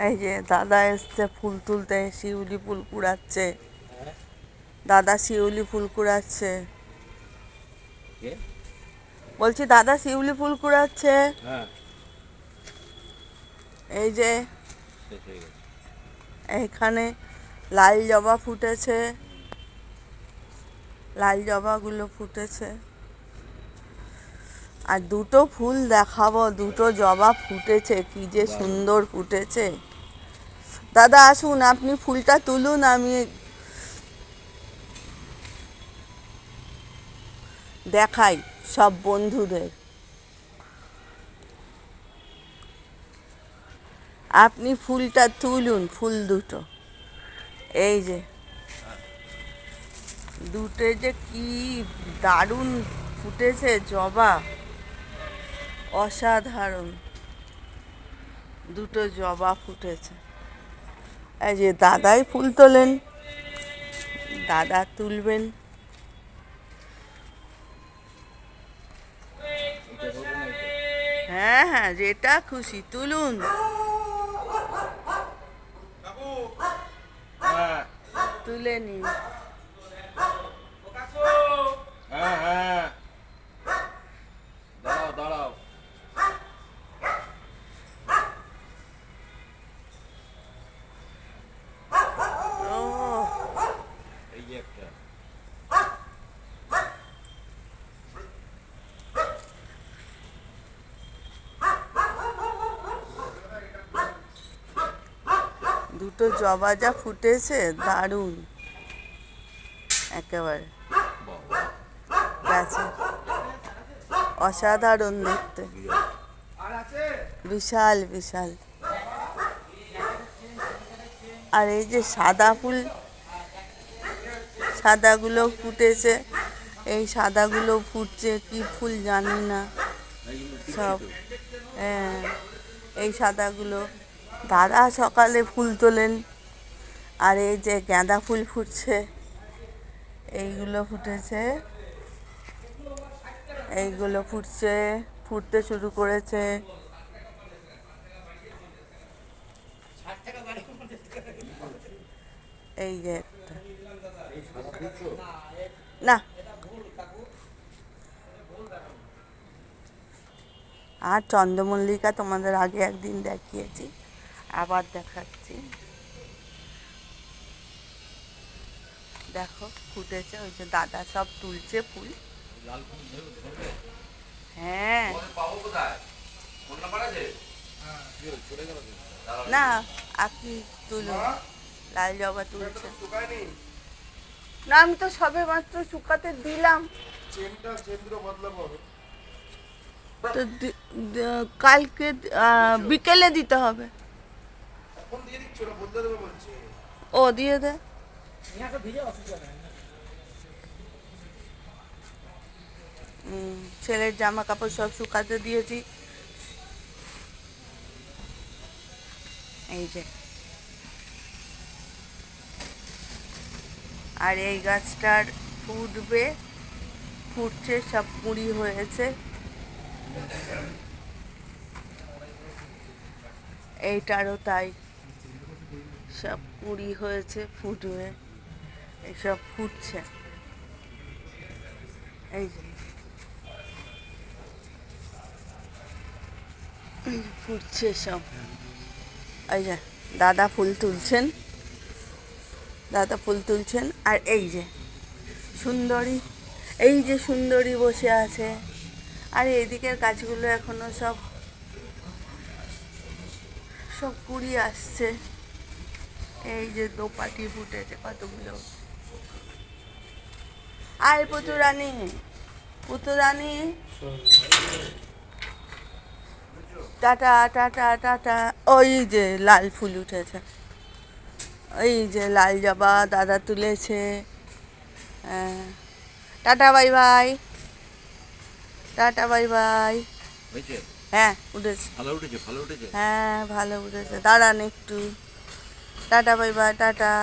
এই যে দাদা এসছে ফুল তুলতে, শিউলি ফুল কুড়াচ্ছে। দাদা শিউলি ফুল কুড়াচ্ছে। বলছি দাদা শিউলি ফুল কুড়াচ্ছে। এই যে এইখানে লাল জবা ফুটেছে, লাল জবাগুলো ফুটেছে। আর দুটো ফুল দেখাবো, দুটো জবা ফুটেছে, কি যে সুন্দর ফুটেছে। দাদা আসুন, আপনি ফুলটা তুলুন, আমি দেখাই সব বন্ধুদের। আপনি ফুলটা তুলুন, ফুল দুটো। এই যে দুটো যে কি দারুণ ফুটেছে জবা, অসাধারণ দুটো জবা ফুটেছে। এই যে দাদাই ফুল তোলেন, দাদা তুলবেন। হ্যাঁ হ্যাঁ, যেটা খুশি তুলুন। তুলে নিন। দুটো জবা যা ফুটেছে দারুণ, একেবারে গেছে, অসাধারণ দেখতে, বিশাল বিশাল। আর এই যে সাদা ফুল, সাদাগুলো ফুটেছে, এই সাদাগুলো ফুটছে, কি ফুল জানি না সব। হ্যাঁ, এই সাদাগুলো দাদা সকালে ফুল তোলেন। আর এই যে গাঁদা ফুল ফুটছে, এইগুলো ফুটেছে, এইগুলো ফুটছে, ফুটতে শুরু করেছে। এই যে একটা না, আর চন্দ্রমল্লিকা তোমাদের আগে একদিন দেখিয়েছি, আবার দেখাচ্ছি। দেখো ফুটেছে, ওই যে দাদা সব তুলছে ফুল। হ্যাঁ না, আপনি তুলুন, লাল জবা তুলছে না। আমি তো সবে মাত্র শুকাতে দিলাম, তো কালকে বিকেলে দিতে হবে। ও দিয়ে দে। ছেলের জামা কাপড় সব শুকাতে দিয়েছি। এই যে, আর এই গাছটার ফুটবে, ফুটছে, সব কুঁড়ি হয়েছে। এইটারও তাই, সব কুঁড়ি হয়েছে, ফুটবে, এইসব ফুটছে। এই যে ফুটছে সব। এই যে দাদা ফুল তুলছেন, দাদা ফুল তুলছেন। আর এই যে সুন্দরী, এই যে সুন্দরী বসে আছে। আর এইদিকের গাছগুলো এখনো সব সব কুড়ি আসছে। এই যে দোপাটি ফুটেছে কতগুলো। আয় পুতুরানি, পুতুরানি, টাটা টাটা টাটা। ওই যে লাল ফুল উঠেছে, ওই যে লাল জবা দাদা তুলেছে। Tata bye bye, tata bye bye. হ্যাঁ উঠেছে, ভালো উঠেছে, ভালো উঠেছে, হ্যাঁ ভালো উঠেছে। দাঁড়ান একটু, টাটা বাই বাই, টাটা।